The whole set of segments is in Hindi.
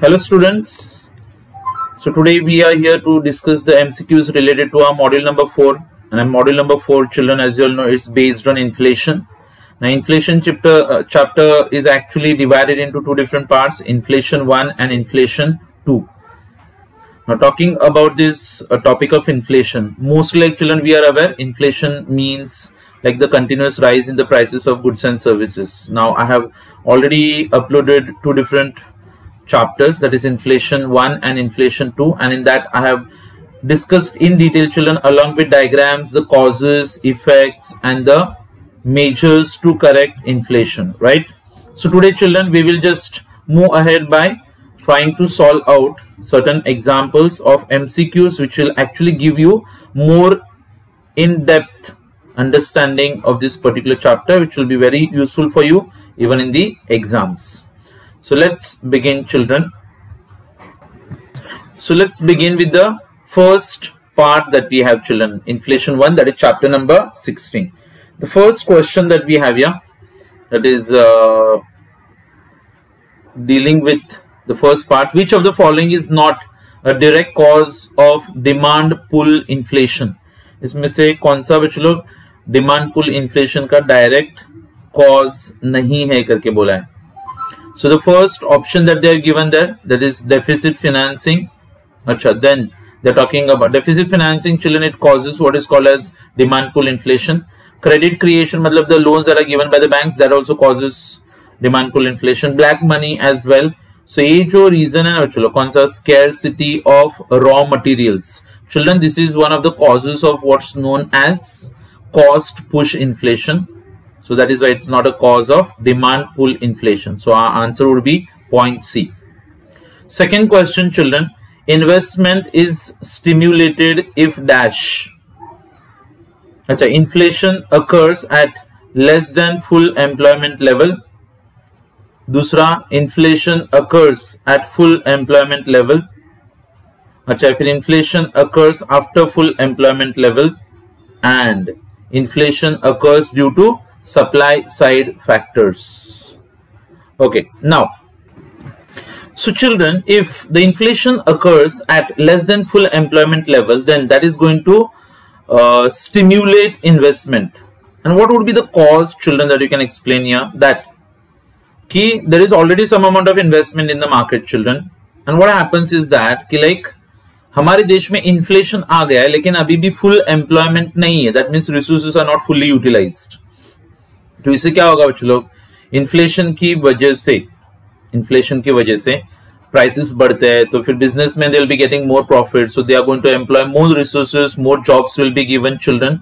Hello students, so today we are here to discuss the MCQs related to our module number 4, and module number 4 children, as you all know, it's based on inflation. Now inflation chapter is actually divided into two different parts, inflation 1 and inflation 2. Now talking about this topic of inflation, mostly like children we are aware inflation means like the continuous rise in the prices of goods and services. Now I have already uploaded two different chapters, that is inflation 1 and inflation 2, and in that I have discussed in detail children along with diagrams the causes, effects and the measures to correct inflation, right? So today children we will just move ahead by trying to solve out certain examples of MCQs which will actually give you more in-depth understanding of this particular chapter, which will be very useful for you even in the exams. So let's begin children. So let's begin with the first part that we have children, inflation 1, that is chapter number 16. The first question that we have here, that is dealing with the first part, which of the following is not a direct cause of demand pull inflation? इसमें से कौन सा बच्चे लोग डिमांड पुल इन्फ्लेशन का डायरेक्ट कॉज नहीं है करके बोला है? So the first option that they are given there, that is deficit financing. Acha, then they're talking about deficit financing children, it causes what is called as demand pull inflation. Credit creation, matlab the loans that are given by the banks, that also causes demand pull inflation. Black money as well. So ये जो reason है चलो कौन सा, scarcity of raw materials. Children, this is one of the causes of what's known as cost push inflation. So that is why it's not a cause of demand pull inflation. So our answer would be point C. Second question children, investment is stimulated if dash. Achha, inflation occurs at less than full employment level. Dusra, inflation occurs at full employment level. Achha, if inflation occurs after full employment level, and inflation occurs due to supply side factors. Okay, now so children, if the inflation occurs at less than full employment level, then that is going to stimulate investment. And what would be the cause children that you can explain here? That ki there is already some amount of investment in the market children, and what happens is that ki like हमारे देश में इन्फ्लेशन आ गया है लेकिन अभी भी फुल एम्प्लॉयमेंट नहीं है, that means resources are not fully utilised. तो इससे क्या होगा बच्चों लोग, इन्फ्लेशन की वजह से प्राइसेस बढ़ते हैं, तो फिर बिजनेस में they will be getting more profit, so they are going to employ more resources, more jobs will be given children,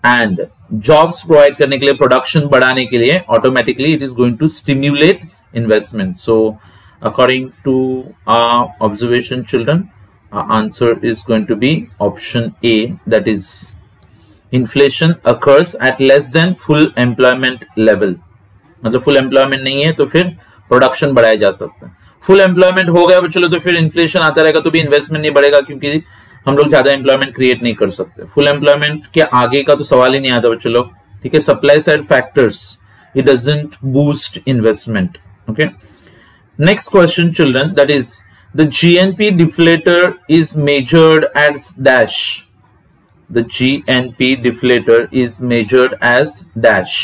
and jobs provide करने के लिए, प्रोडक्शन बढ़ाने के लिए automatically it is going to stimulate investment. So according to our observation children, our answer is going to be option A, that is inflation occurs at less than full employment level. मतलब full employment नहीं है तो फिर प्रोडक्शन बढ़ाया जा सकता है. फुल एम्प्लॉयमेंट हो गया चलो तो फिर इन्फ्लेशन आता रहेगा तो भी इन्वेस्टमेंट नहीं बढ़ेगा, क्योंकि हम लोग ज्यादा एम्प्लॉयमेंट क्रिएट नहीं कर सकते. फुल एम्प्लॉयमेंट के आगे का तो सवाल ही नहीं आता बच्चों लोग, ठीक है. Supply side factors, it doesn't boost investment. Okay, next question children, that is the GNP deflator is measured as dash. The GNP deflator is measured as dash.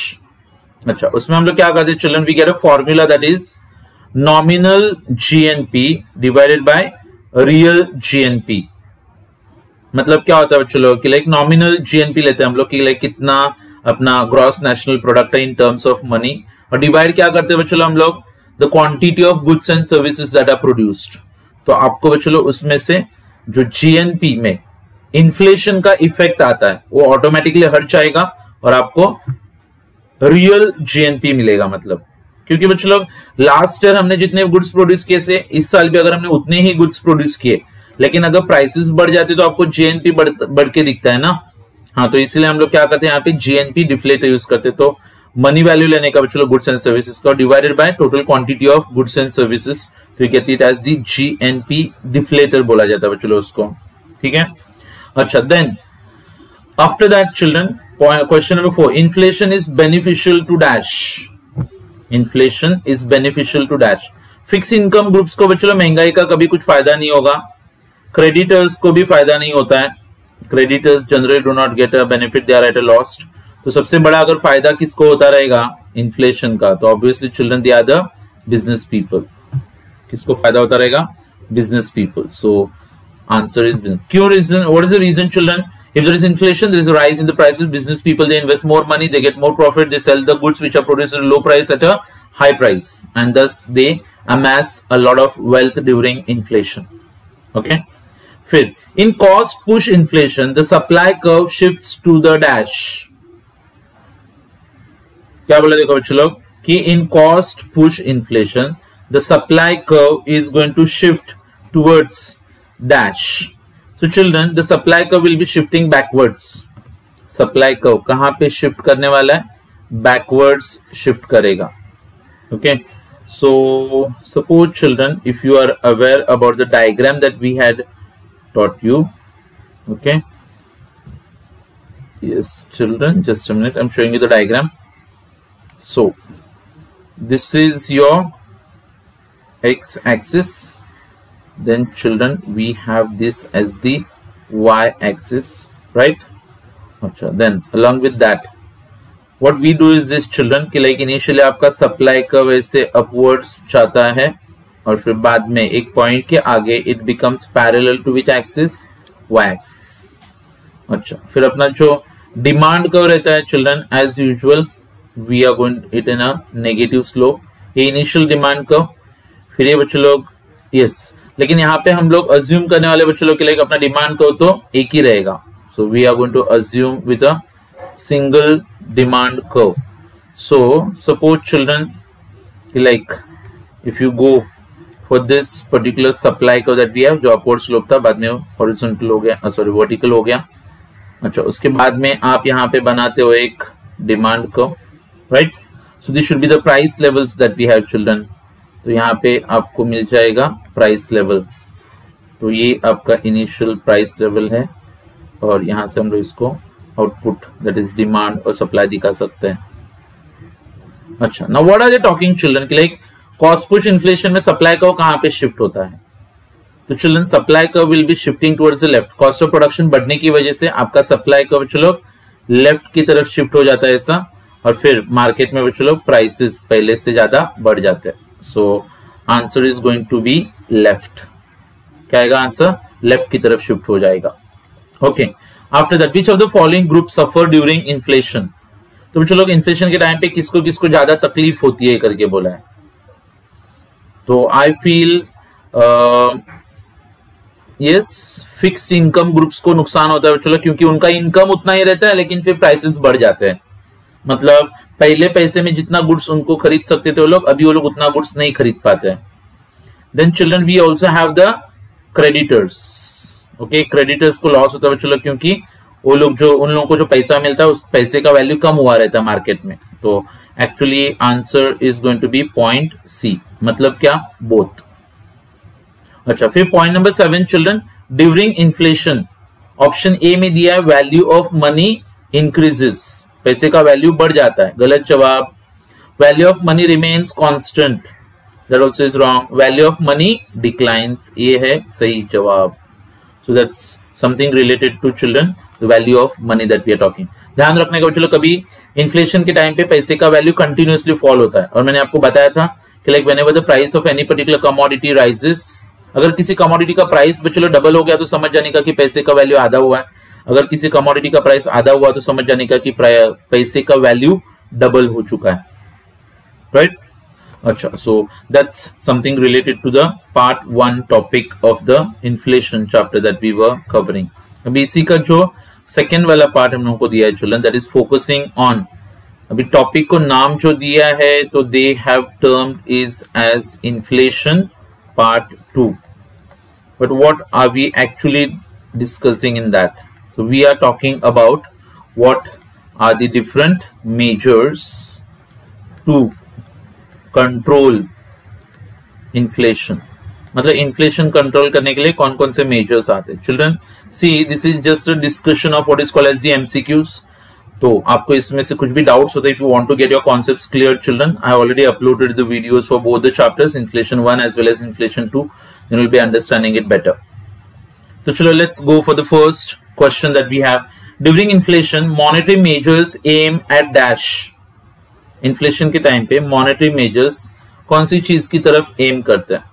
अच्छा, उसमें हम लोग क्या करते हैं children? We get a formula that is nominal GNP divided by real GNP. मतलब क्या होता है बच्चों लोग कि लाइक नॉमिनल GNP लेते हैं हम लोग कि लाइक कितना अपना ग्रॉस नेशनल प्रोडक्ट है इन टर्म्स ऑफ मनी, और डिवाइड क्या करते हैं बच्चों हम लोग, the quantity of goods and services that are produced. तो आपको बच्चों उसमें से जो जीएनपी में इन्फ्लेशन का इफेक्ट आता है वो ऑटोमेटिकली हट जाएगा और आपको रियल जीएनपी मिलेगा. मतलब क्योंकि बच्चों लोग लास्ट ईयर हमने जितने गुड्स प्रोड्यूस किए से इस साल भी अगर हमने उतने ही गुड्स प्रोड्यूस किए, लेकिन अगर प्राइसेस बढ़ जाते तो आपको जीएनपी बढ़ के दिखता है ना. हाँ, तो इसलिए हम लोग क्या करते हैं यहाँ पे जीएनपी डिफ्लेटर यूज करते. तो मनी वैल्यू लेने का बच्चों गुड्स एंड सर्विसेज का divided by total quantity of goods and services, तो you get it as the GNP deflator बोला जाता है बच्चों उसको, ठीक है. अच्छा, then after that children question number 4, inflation is beneficial to dash. Inflation is beneficial to dash. Fix income groups को बच्चों महंगाई का कभी कुछ फायदा नहीं होगा, क्रेडिटर्स को भी फायदा नहीं होता है, creditors generally do not get a benefit, they are at a loss. तो सबसे बड़ा अगर फायदा किसको होता रहेगा, इन्फ्लेशन का, तो obviously children they are the business people. किसको फायदा होता रहेगा, business people. So answer is क्यों reason, what is the reason children? If there is inflation, there is a rise in the prices. Business people, they invest more money, they get more profit, they sell the goods which are produced at a low price at a high price, and thus they amass a lot of wealth during inflation. Okay. फिर in cost push inflation, the supply curve shifts to the dash. क्या बोला देखो बच्चों लोग कि in cost push inflation, the supply curve is going to shift towards dash. So children, the supply curve will be shifting backwards. Supply curve कहाँ पे shift करने वाला है, backwards shift करेगा. Okay. So suppose children, if you are aware about the diagram that we had taught you. Okay. Yes children, just a minute, I'm showing you the diagram. So this is your x axis. Then children, we have this as the y axis, right? अच्छा, then along with that what we do is this children कि like initially आपका supply curve ऐसे upwards जाता है और फिर बाद में एक point के आगे it becomes parallel to which axis, y axis. अच्छा, फिर अपना जो demand curve रहता है children, as usual we are going it in a negative slope. ये initial demand curve, फिर ये बच्चों लोग yes, लेकिन यहाँ पे हम लोग अज्यूम करने वाले बच्चों लोग के लिए अपना डिमांड को तो एक ही रहेगा. So we are going to assume with a single demand curve. So suppose children like if you go for this particular supply curve that we have, जो अपवर्ड स्लोप था, बाद में हॉरिजॉन्टल हो गया, सॉरी वर्टिकल हो गया. अच्छा, उसके बाद में आप यहाँ पे बनाते हो एक demand curve, right? So this should be the price levels that we have children. तो यहाँ पे आपको मिल जाएगा प्राइस लेवल. तो ये आपका इनिशियल प्राइस लेवल है और यहाँ से हम लोग इसको आउटपुट दैट इज डिमांड और सप्लाई दिखा सकते हैं. अच्छा, now what are they talking children कि लाइक कॉस्ट पुश इन्फ्लेशन में सप्लाई कर्व कहाँ पे शिफ्ट होता है? तो children supply curve will be shifting towards the left. Cost of production बढ़ने की वजह से आपका सप्लाई कर्व चलो लेफ्ट की तरफ शिफ्ट हो जाता है ऐसा, और फिर मार्केट में चलो प्राइसेस पहले से ज्यादा बढ़ जाते हैं. So answer is going to be left. क्या आएगा आंसर? लेफ्ट की तरफ शिफ्ट हो जाएगा. Okay. After that which of the following group suffer during inflation? तो चलो इन्फ्लेशन के टाइम पे किसको किसको ज्यादा तकलीफ होती है करके बोला है. तो I feel yes fixed income groups को नुकसान होता है चलो, क्योंकि उनका इनकम उतना ही रहता है लेकिन फिर प्राइसेस बढ़ जाते हैं. मतलब पहले पैसे में जितना गुड्स उनको खरीद सकते थे वो लोग, अभी वो लोग उतना गुड्स नहीं खरीद पाते हैं. Then children we also have the creditors. Okay, creditors को लॉस होता है चलो, क्योंकि वो लोग जो उन लोगों को जो पैसा मिलता है उस पैसे का वैल्यू कम हुआ रहता है मार्केट में. तो actually answer is going to be point C. मतलब क्या? बोथ. अच्छा, फिर point number 7 children, during inflation option A में दिया है वैल्यू ऑफ मनी इंक्रीजेस. पैसे का वैल्यू बढ़ जाता है. गलत जवाब. Value of money remains constant. That also is wrong. Value of money declines. ये है सही जवाब. So that's something related to children the value of money that we are talking. ध्यान रखने का चलो, कभी इन्फ्लेशन के टाइम पे पैसे का वैल्यू कंटिन्यूअसली फॉल होता है. और मैंने आपको बताया था कि like whenever the price of any particular commodity rises, अगर किसी कमोडिटी का प्राइस चलो डबल हो गया तो समझ जाने का कि पैसे का वैल्यू आधा हुआ है. अगर किसी कमोडिटी का प्राइस आधा हुआ तो समझ जाने का कि पैसे का वैल्यू डबल हो चुका है. राइट? अच्छा, so that's something related to the part 1 topic of the inflation chapter that we were covering. अभी इसी का जो सेकेंड वाला पार्ट हम लोगों को दिया है children, that is focusing on. अभी टॉपिक को नाम जो दिया है तो they have termed is as inflation part 2. But what are we actually discussing in that? So we are talking about what are the different measures to control inflation. मतलब inflation control करने के लिए कौन कौन से measures आते हैं. Children, see this is just a discussion of what is called as the MCQs. तो आपको इसमें से कुछ भी डाउट्स होते हैं, if you want to get your concepts clear children, I already uploaded the videos for both the chapters, inflation 1 as well as inflation 2, you will be understanding it better. So chalo, let's go for the first question that we have. During inflation, monetary measures aim at dash. Inflation के टाइम पे monetary measures कौन सी चीज की तरफ एम करते हैं?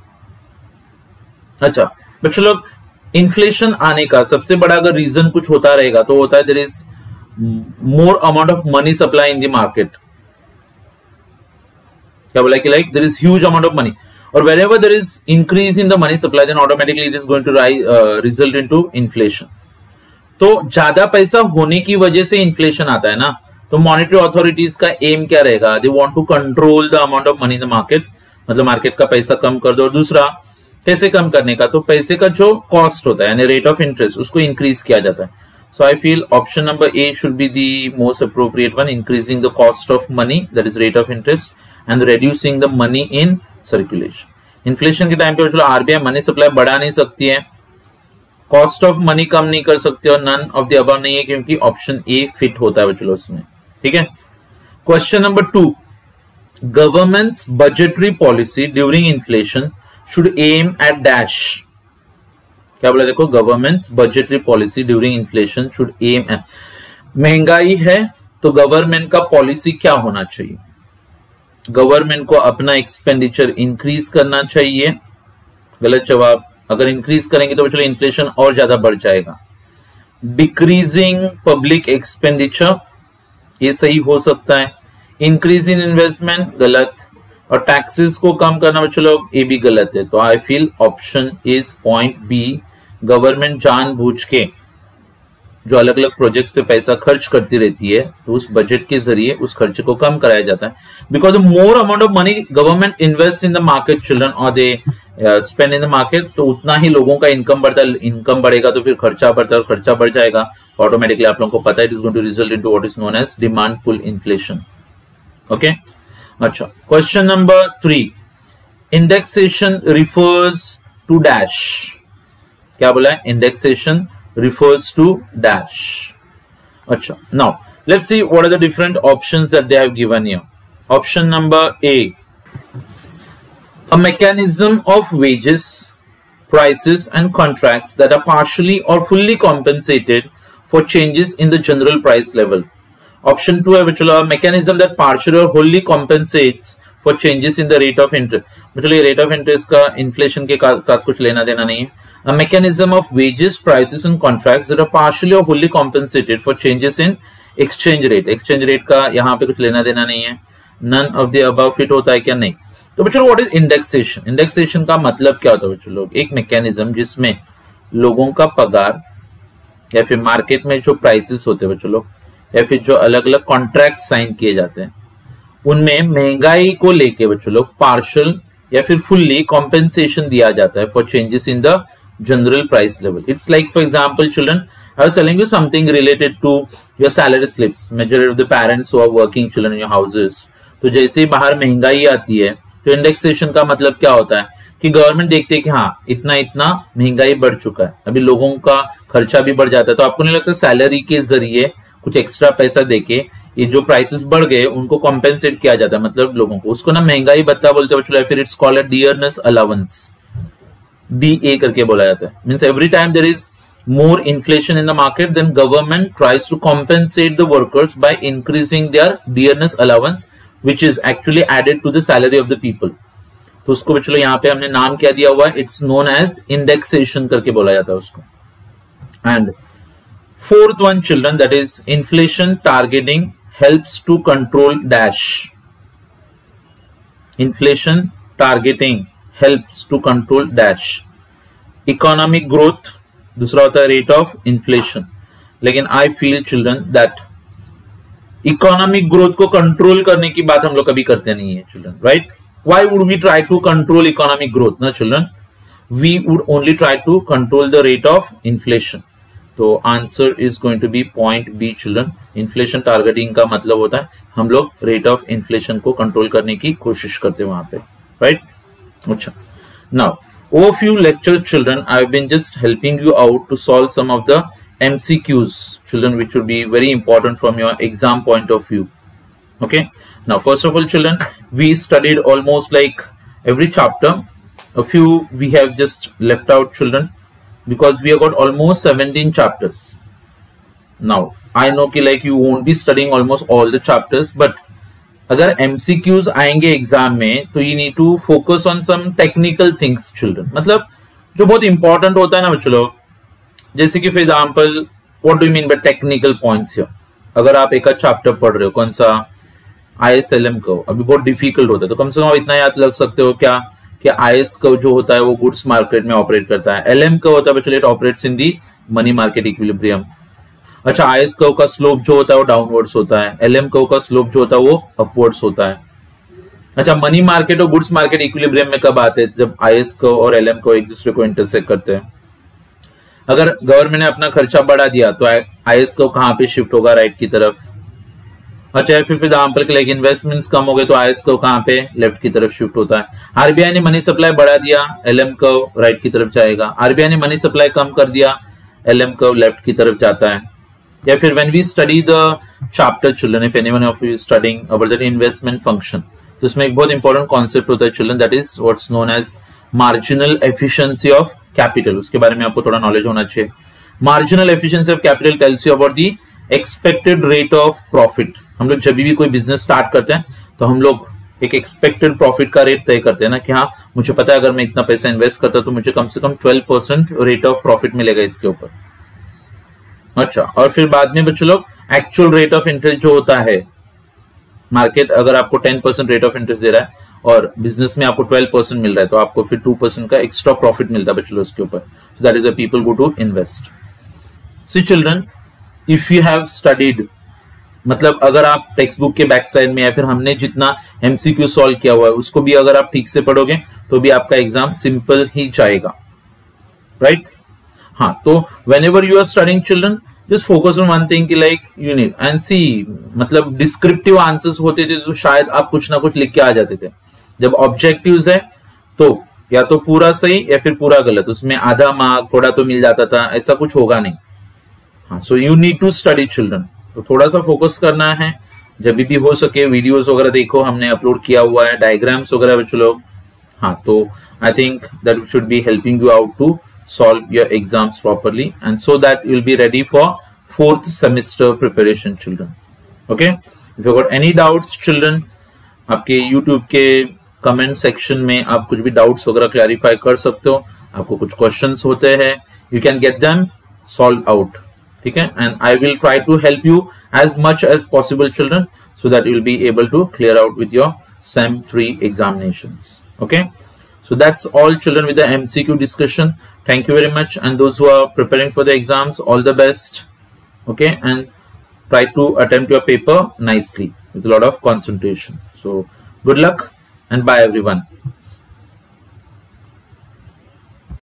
अच्छा बच्चों लोग, इन्फ्लेशन आने का सबसे बड़ा अगर रीजन कुछ होता रहेगा तो होता है there is more amount of money supply in the market. क्या बोला कि like there is huge amount of money, और wherever there is increase in the money supply, then automatically it is going to result into inflation. तो ज्यादा पैसा होने की वजह से इन्फ्लेशन आता है ना, तो मॉनेटरी अथॉरिटीज का एम क्या रहेगा? They want to control the amount of money in the market, मतलब मार्केट का पैसा कम कर दो. और दूसरा कैसे कम करने का? तो पैसे का जो कॉस्ट होता है यानी रेट ऑफ इंटरेस्ट, उसको इंक्रीज किया जाता है. So I feel option number A should be the most appropriate one, increasing the cost of money, that is rate of interest, and reducing the money in circulation. Inflation के टाइम पे चलो आरबीआई मनी सप्लाई बढ़ा नहीं सकती है, कॉस्ट ऑफ मनी कम नहीं कर सकती, और नन ऑफ द अबव नहीं है, क्योंकि ऑप्शन ए फिट होता है बच्चों उसमें. ठीक है. Question number 2, government's budgetary policy during inflation should aim at dash. क्या बोला? देखो, government's budgetary policy during inflation should aim at. महंगाई है तो गवर्नमेंट का पॉलिसी क्या होना चाहिए? गवर्नमेंट को अपना एक्सपेंडिचर इंक्रीज करना चाहिए. गलत जवाब. अगर इंक्रीज करेंगे तो चलो इन्फ्लेशन और ज्यादा बढ़ जाएगा. डिक्रीजिंग पब्लिक एक्सपेंडिचर, ये सही हो सकता है. इंक्रीज इन इन्वेस्टमेंट, गलत. और टैक्सेस को कम करना चलो, ये भी गलत है. तो I feel option is point B. Government जानबूझ के जो अलग अलग प्रोजेक्ट्स पे पैसा खर्च करती रहती है, तो उस बजट के जरिए उस खर्चे को कम कराया जाता है. Because more amount of money government invest in the market children, और they spend in the market, तो उतना ही लोगों का इनकम बढ़ता है. इनकम बढ़ेगा तो फिर खर्चा बढ़ता है, और खर्चा बढ़ जाएगा ऑटोमेटिकली आप लोगों को पता है it is going to result into what is known as demand pull inflation. Okay. अच्छा, question number 3, indexation refers to dash. क्या बोला है? Indexation refers to dash. Acha. Now let's see what are the different options that they have given here. Option number A, a mechanism of wages, prices and contracts that are partially or fully compensated for changes in the general price level. Option 2 है बच्चों, a mechanism that partially or wholly compensates for changes in the rate of interest. बच्चों ये rate of interest का inflation के साथ कुछ लेना देना नहीं है. A mechanism of wages, prices and contracts that are partially or wholly compensated for changes in exchange rate. Exchange rate का यहाँ पे कुछ लेना देना नहीं है. None of the above fit होता है क्या? नहीं. तो बच्चों what is indexation? Indexation का मतलब क्या होता है बच्चों लोग? एक mechanism जिसमें लोगों का पगार या फिर मार्केट में जो प्राइसेस होते हैं बच्चों लोग, या फिर जो अलग अलग कॉन्ट्रैक्ट साइन किए जाते हैं, उनमें महंगाई को लेके बच्चों लोग पार्शियल या फिर फुल्ली कॉम्पेंसेशन दिया जाता है for changes in the general price level. It's like, for example, children, I was telling you something related to your salary slips. Majority of the parents who are working children in your houses. तो जैसे ही बाहर महंगाई आती है, तो इंडेक्सेशन का मतलब क्या होता है कि गवर्नमेंट देखते है कि हाँ इतना इतना महंगाई बढ़ चुका है, अभी लोगों का खर्चा भी बढ़ जाता है, तो आपको नहीं लगता सैलरी के जरिए कुछ एक्स्ट्रा पैसा देके ये जो प्राइसेस बढ़ गए उनको कॉम्पेंसेट किया जाता है, मतलब लोगों को, उसको ना महंगाई भत्ता बोलते हैं, फिर it's called a dearness allowance, DA करके बोला जाता है. Means every time there is more inflation in the market, then government tries to compensate the workers by increasing their dearness allowance, which is actually added to the salary of the people. तो उसको भी चलो यहाँ पे हमने नाम क्या दिया हुआ है, इट्स नोन एज इंडेक्सेशन करके बोला जाता है उसको. And fourth one children, that is inflation targeting helps to control dash. Inflation targeting helps to control dash. Economic growth दूसरा होता है रेट ऑफ इन्फ्लेशन. लेकिन I feel children that economic growth को कंट्रोल करने की बात हम लोग कभी करते नहीं है children, right? Why would we try to control economic growth, na children? We would only try to control the rate of inflation. तो answer is going to be point B children. Inflation targeting का मतलब होता है हम लोग rate of inflation को control करने की कोशिश करते हैं वहां पे, right? अच्छा. Now, over few lectures children, I have been just helping you out to solve some of the MCQs, children, which would be very important from your exam point of view. Okay, now first of all, children, we studied almost like every chapter. A few we have just left out, children, because we have got almost 17 chapters. Now I know कि like you won't be studying almost all the chapters, but अगर MCQs आएंगे एग्जाम में तो you need to focus on some technical things, children. मतलब जो बहुत इंपॉर्टेंट होता है ना बच्चों लोग, जैसे कि for example what do you mean by technical points here. अगर आप एक चैप्टर पढ़ रहे हो, कौन सा, ISLM को, अभी बहुत डिफिकल्ट होता है, तो कम से कम आप इतना याद लग सकते हो क्या कि IS का जो होता है वो गुड्स मार्केट में ऑपरेट करता है. LM का होता है बच्चों, it operates in the money market equilibrium. अच्छा, IS कर्व का स्लोप जो होता है वो डाउनवर्ड्स होता है, LM कर्व का स्लोप जो होता है वो अपवर्ड्स होता है. अच्छा, मनी मार्केट और गुड्स मार्केट इक्विलिब्रियम में कब आते हैं? जब IS कर्व और LM कर्व एक दूसरे को इंटरसेक्ट करते हैं. अगर गवर्नमेंट ने अपना खर्चा बढ़ा दिया तो IS कर्व कहां पे शिफ्ट होगा? राइट की तरफ. अच्छा, फिर एग्जाम्पल के लिए इन्वेस्टमेंट्स कम हो गए तो IS कर्व कहां पे? लेफ्ट की तरफ शिफ्ट होता है. RBI ने मनी सप्लाई बढ़ा दिया, LM कर्व राइट की तरफ जाएगा. RBI ने मनी सप्लाई कम कर दिया, LM कर्व लेफ्ट की तरफ जाता है. या फिर when we study the chapter, children, if anyone of you is studying about the investment function, तो इसमें एक बहुत इंपॉर्टेंट कॉन्सेप्ट होता है children, that is what's known as marginal efficiency of capital. उसके बारे में आपको थोड़ा नॉलेज होना चाहिए. Marginal efficiency of capital tells you about the expected rate of profit. हम लोग जब भी कोई बिजनेस स्टार्ट करते हैं तो हम लोग एक एक्सपेक्टेड प्रॉफिट का रेट तय करते हैं ना, कि हाँ मुझे पता है अगर मैं इतना पैसा इन्वेस्ट करता तो मुझे कम से कम 12% रेट ऑफ प्रॉफिट मिलेगा इसके ऊपर. अच्छा, और फिर बाद में बच्चों लोग एक्चुअल रेट ऑफ इंटरेस्ट जो होता है, मार्केट अगर आपको 10% रेट ऑफ इंटरेस्ट दे रहा है और बिजनेस में आपको 12% मिल रहा है तो आपको फिर 2% का एक्स्ट्रा प्रॉफिट मिलता है बच्चों लोग उसके ऊपर. So that is a people go to invest. See children, if you have studied, मतलब अगर आप टेक्स्ट बुक के बैक साइड में या फिर हमने जितना MCQ सॉल्व किया हुआ है उसको भी अगर आप ठीक से पढ़ोगे तो भी आपका एग्जाम सिंपल ही जाएगा. राइट? हाँ, तो whenever you are studying, children, just focus on one thing कि like you need and see, मतलब डिस्क्रिप्टिव आंसर्स होते थे तो शायद आप कुछ ना कुछ लिख के आ जाते थे. जब ऑब्जेक्टिव्स है तो या तो पूरा सही या फिर पूरा गलत, उसमें आधा मार्क थोड़ा तो मिल जाता था, ऐसा कुछ होगा नहीं. हाँ, so you need to study children. तो थोड़ा सा फोकस करना है, जब भी हो सके वीडियोस वगैरह देखो, हमने अपलोड किया हुआ है, डायग्राम्स वगैरह बच्चों लोग. हाँ, तो I think that should be helping you out to solve your exams properly, and so that you'll be ready for 4th semester preparation, children. Okay, if you got any doubts, children, आपके YouTube के comment section में आप कुछ भी doubts वगैरह clarify कर सकते हो. आपको कुछ questions होते हैं, you can get them solved out. ठीक है, and I will try to help you as much as possible, children, so that you will be able to clear out with your SEM 3 examinations. Okay. So that's all, children, with the MCQ discussion. Thank you very much, and those who are preparing for the exams, all the best. Okay, and try to attempt your paper nicely with a lot of concentration. So good luck and bye everyone.